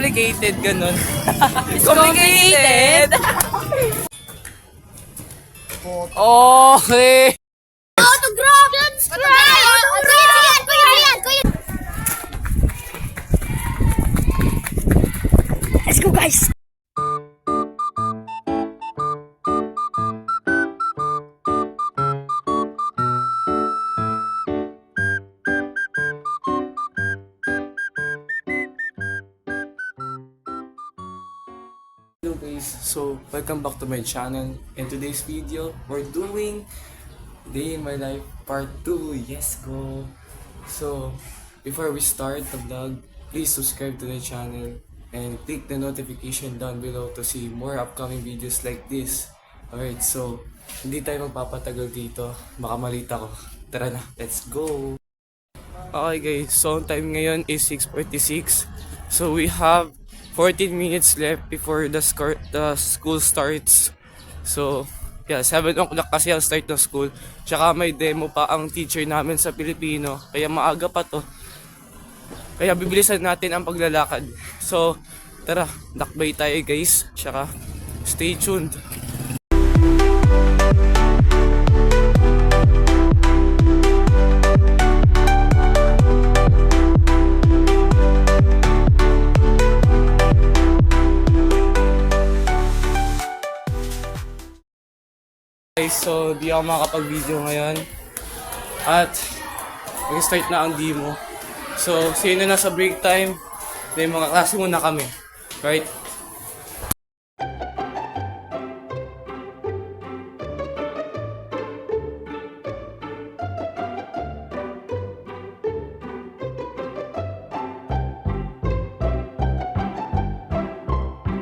complicated, ganun. Complicated! Okay! Autograph! Let's go, guys! Hello guys, so welcome back to my channel. In today's video, we're doing Day in My Life Part 2. Yes, go! So, before we start the vlog, please subscribe to the channel and click the notification down below to see more upcoming videos like this. Alright, so hindi tayo magpapatagal dito. Baka malita ko. Tara na, let's go! Okay guys, so time ngayon is 6:46. So we have 14 minutes left before the school starts. So, yeah, 7 o'clock kasi ang start ng school. Tsaka may demo pa ang teacher namin sa Pilipino. Kaya maaga pa to. Kaya bibilisan natin ang paglalakad. So, tara, dakbay tayo guys. Tsaka, stay tuned. So, di ako makakapag-video ngayon. At, mag-start na ang demo. So, sino na sa break time, may mga klase muna kami. Right?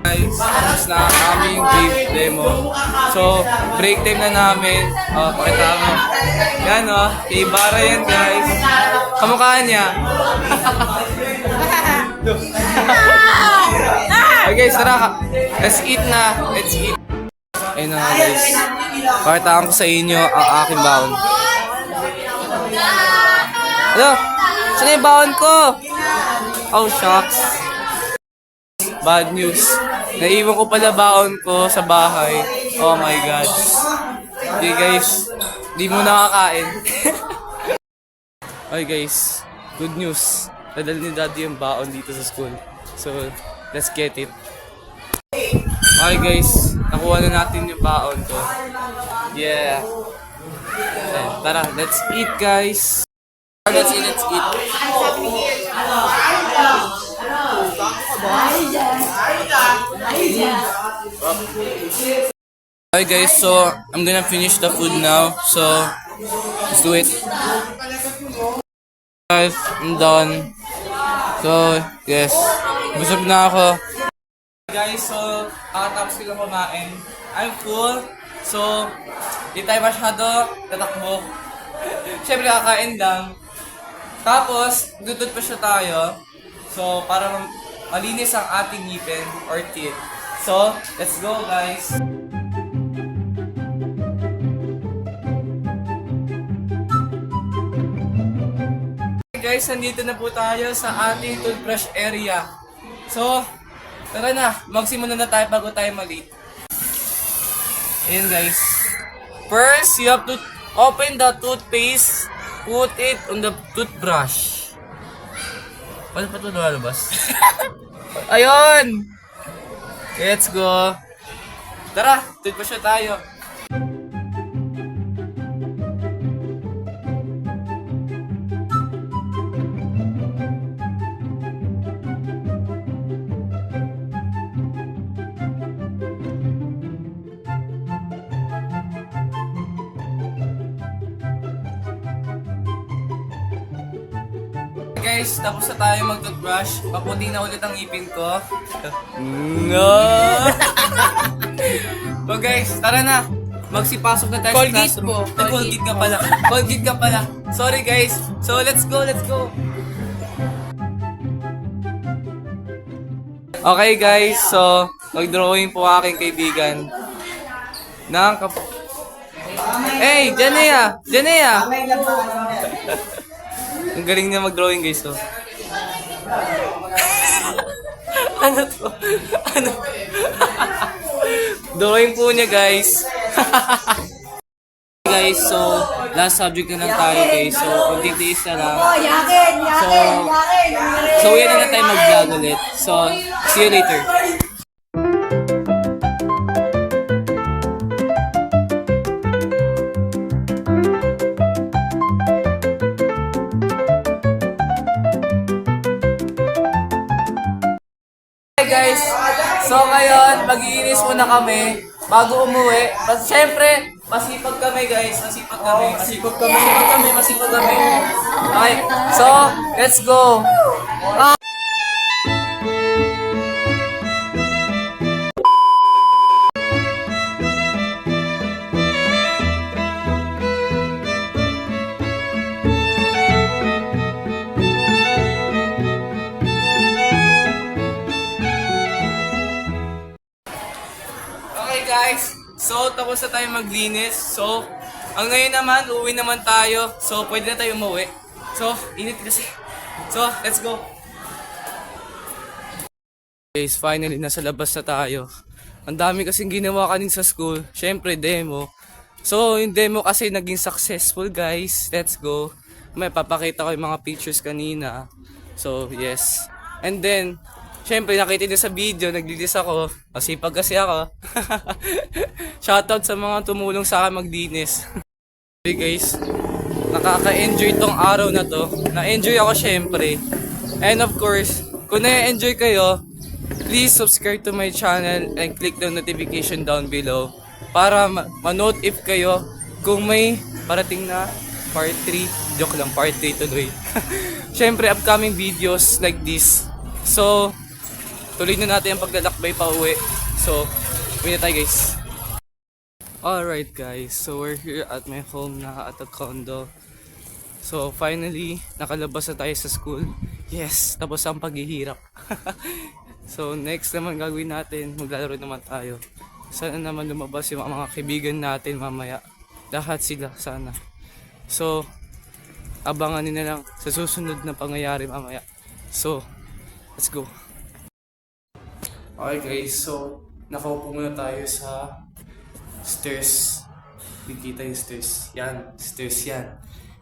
Guys, tapos na ang aming brief demo. So, break time na namin. Pakita mo. Yan kay Ibarra yan guys. Kamukha niya. Okay guys, tara. Let's eat na. Let's eat. Ayun na nga guys. Pakitaan ko sa inyo ang aking baon. Hello? Saan yung baon ko? Oh, shucks. Bad news. Naiwan ko pala baon ko sa bahay. Oh my God. Okay guys, di mo nakakain. Okay guys, good news. Nadal ni Daddy yung baon dito sa school. So, let's get it. Okay guys, nakuha na natin yung baon ko. Yeah. Okay, tara, let's eat guys. Let's eat. Alright guys, so I'm gonna finish the food now. So let's do it. Guys, I'm done. So yes, busog na ako. Guys, so tapos ko lang kumain. I'm full. So di tayo masyado tatakbo. Siyempre kakain lang. Tapos dudod pa siya tayo. So para malinis ang ating ngipin or teeth. So, let's go guys! Okay guys, nandito na po tayo sa ating toothbrush area. So, tara na, magsimula na tayo bago tayo malate. Ayan guys. First, you have to open the toothpaste, put it on the toothbrush. Paano pa ito lumalabas? Ayun! Let's go! Tara, toothbrush na tayo. Guys, tapos na tayo mag-toothbrush. Paputi na ulit ang ipin ko. No! So guys, tara na. Magsipasok na tayo Colgate sa classroom. po. Colgate ka pala. Colgate ka pala. Sorry guys. So let's go. Okay guys, so mag-drawing po aking kaibigan. Hey, Janea! Ang galing niya mag-drawing guys, so. Ano to? Ano? Drawing po niya, guys. Guys, so last subject na lang tayo, guys. So, kunting days na lang. So, yan na tayo mag-vlog ulit. So, see you later. Hi guys! So ngayon, mag-iinis muna kami bago umuwi. Siyempre, masipag kami guys. Masipag kami. Masipag kami. Okay, so, let's go! Okay guys, so tapos na tayo maglinis. So, ang ngayon naman, uwi naman tayo. So, pwede na tayo umuwi. So, init kasi. So, let's go. Guys, finally, nasa labas na tayo. Ang dami kasing ginawa kanin sa school. Syempre, demo. So, yung demo kasi naging successful guys. Let's go. May papakita ko yung mga pictures kanina. So, yes. And then, syempre, nakita niyo sa video, naglilis ako. Masipag kasi ako. Shoutout sa mga tumulong sa akin maglinis. Okay guys, nakaka-enjoy tong araw na to. Na-enjoy ako syempre. And of course, kung na-enjoy kayo, please subscribe to my channel and click the notification down below para ma-note if kayo kung may parating na part 3. Joke lang, part 3 tuloy. Syempre, upcoming videos like this. So, tuloy na natin ang paglalakbay pa uwi. So, uwi na tayo guys. Alright guys, so we're here at my home na at a condo. So finally, nakalabas na tayo sa school. Yes, tapos ang paghihirap. So next naman gagawin natin, maglalaro naman tayo. Sana naman lumabas yung mga kaibigan natin mamaya. Lahat sila sana. So, abangan nyo na lang sa susunod na pangyayari mamaya. So, let's go. Okay guys, so nakaupo muna tayo sa stairs. Dikita yung stairs. Yan, stairs yan.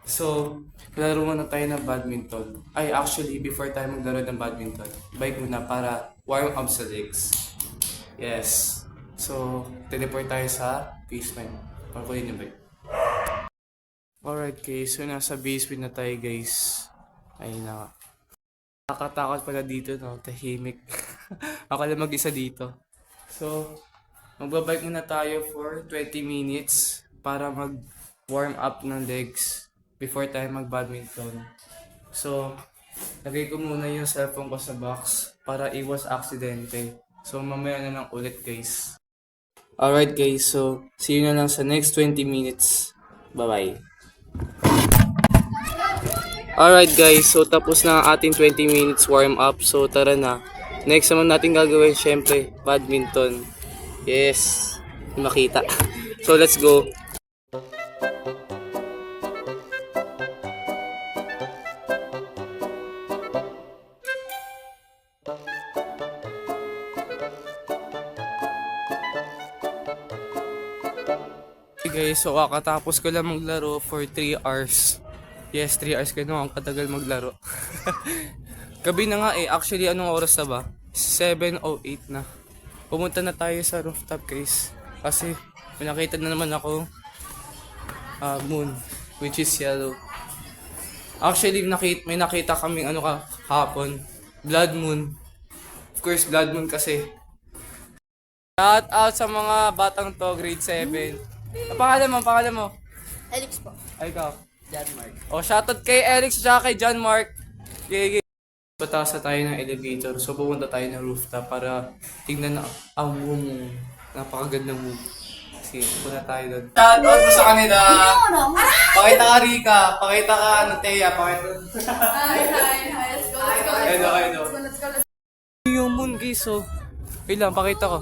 So, laro muna tayo ng badminton. Ay, actually, before tayo maglaro ng badminton, bike muna para warm up sa legs. Yes. So, teleport tayo sa basement. Para kunin yung bike. Alright guys, so nasa basement na tayo guys. Ayun na nga. Nakatakot pala dito, no? Tahimik. Ako lang mag-isa dito. So, magbabike muna tayo for 20 minutes para mag-warm up ng legs before tayo mag-badminton. So, lagay ko muna yung cellphone ko sa box para iwas aksidente. So, mamaya na lang ulit guys. Alright guys, so see you na lang sa next 20 minutes. Bye-bye. Alright guys, so tapos na ang ating 20 minutes warm up. So, tara na. Next naman natin gagawin, syempre, badminton. Yes, makita. So let's go. Okay guys, so kakatapos ko lang maglaro for 3 hours. Yes, 3 hours ko na ang katagal maglaro. Gabi na nga eh, actually anong oras na ba? 7:08 na. Pumunta na tayo sa rooftop guys. Kasi may nakita na naman ako moon, which is yellow. Actually may nakita kaming hapon. Blood moon. Of course blood moon kasi. Shout out sa mga batang to, grade 7. Ang pangalan mo? Alex po. Ay ikaw? John Mark. O shoutout kay Alex at kay John Mark. Okay. Pataas na tayo ng elevator. So pupunta tayo ng rooftop para tingnan na ang moon. Napakagandang moon. Sige, punta tayo doon. Shoutout mo sa kanila. Pakita ka Rika. Pakita ka Thea. Pakita. Hi. Let's go. Hello. Let's go. Yung moon guys, so. Kailan, pakita ko.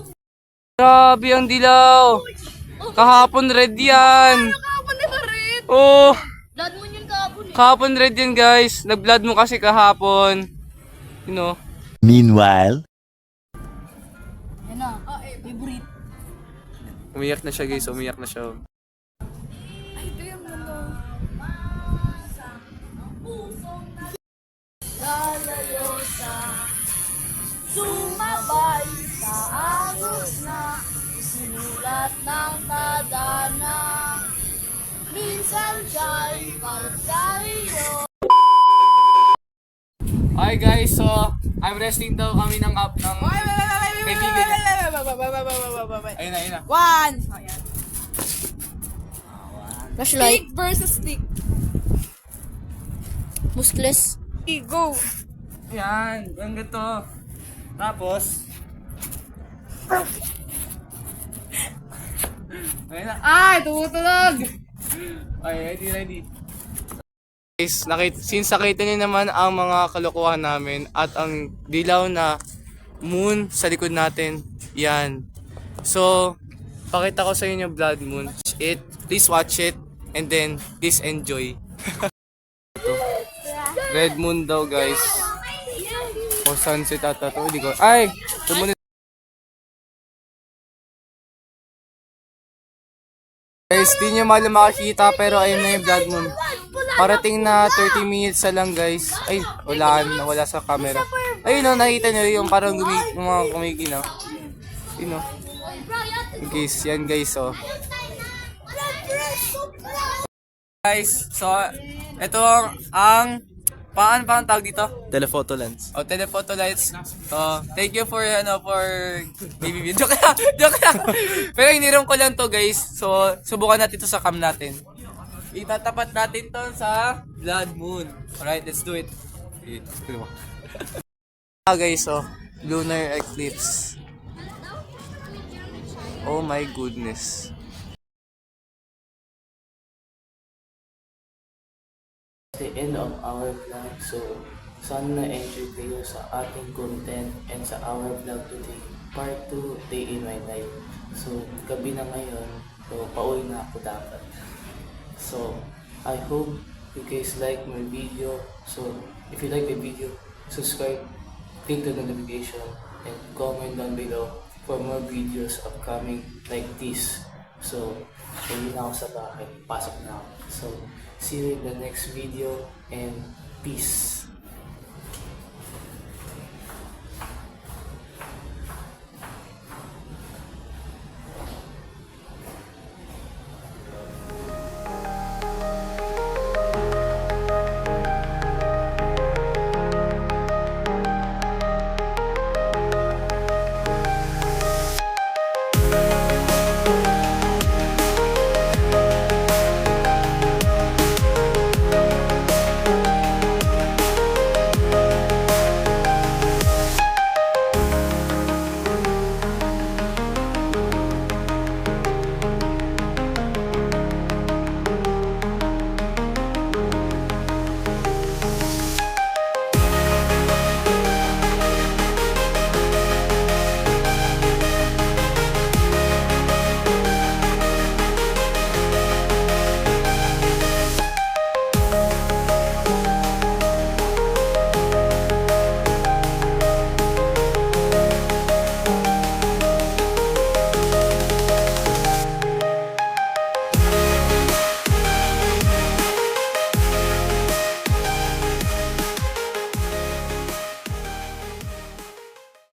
Grabe ang dilaw. Kahapon red yan. Kahapon na red. Oh. Blood moon yun kahapon eh. Kahapon red yan guys. Nag-blood mo kasi kahapon. You know. Meanwhile, Umiyak na siya guys, umiyak na siya. Ay, ito yung mundo. Lalayo sa sumabay sa agos na sinulat ng nadana. Minsan siya'y para sa iyo. Hi guys, so I'm resting daw kami ng app ng kaibigan. Ayun na, ayun na. One! Flashlight. Stick versus stick. Muskless. Go! Yan, ang ganito. Tapos, ayun na. Ay, tumutulog! Okay, ready. Guys, since nakita niyo naman ang mga kalokohan namin at ang dilaw na moon sa likod natin, yan. So, pakita ko sa inyo yung blood moon. Please watch it and then please enjoy. Ito. Red moon daw guys. O sunset ata to. Hindi ko. Ay! Tumunod. Guys, di nyo malam makakita pero ayun na yung blood moon. Parating na 30 minutes na lang guys. Ay, nawala sa camera. Ayun o, nakita nyo yung parang yung mga kumikina. Yun o. Guys, yan guys o. Guys, so ito ang paano tawag dito? Telephoto lens. O, telephoto lights. So, thank you for baby video. Joke lang. Pero hiniram ko lang to guys. So, subukan natin to sa cam natin. Itatapat natin to sa blood moon. Alright, let's do it. Guys, so, lunar eclipse. Oh my goodness. The end of our vlog. So, sana na-enjoy kayo sa ating content and sa our vlog today. Part 2, day in my life. So, gabi na ngayon. So, pauwi na ako dapat. So, I hope you guys like my video. So, if you like the video, subscribe, click the notification, and comment down below for more videos upcoming like this. So, hindi na ako sa bahay. Pasok na ako. So, see you in the next video and peace.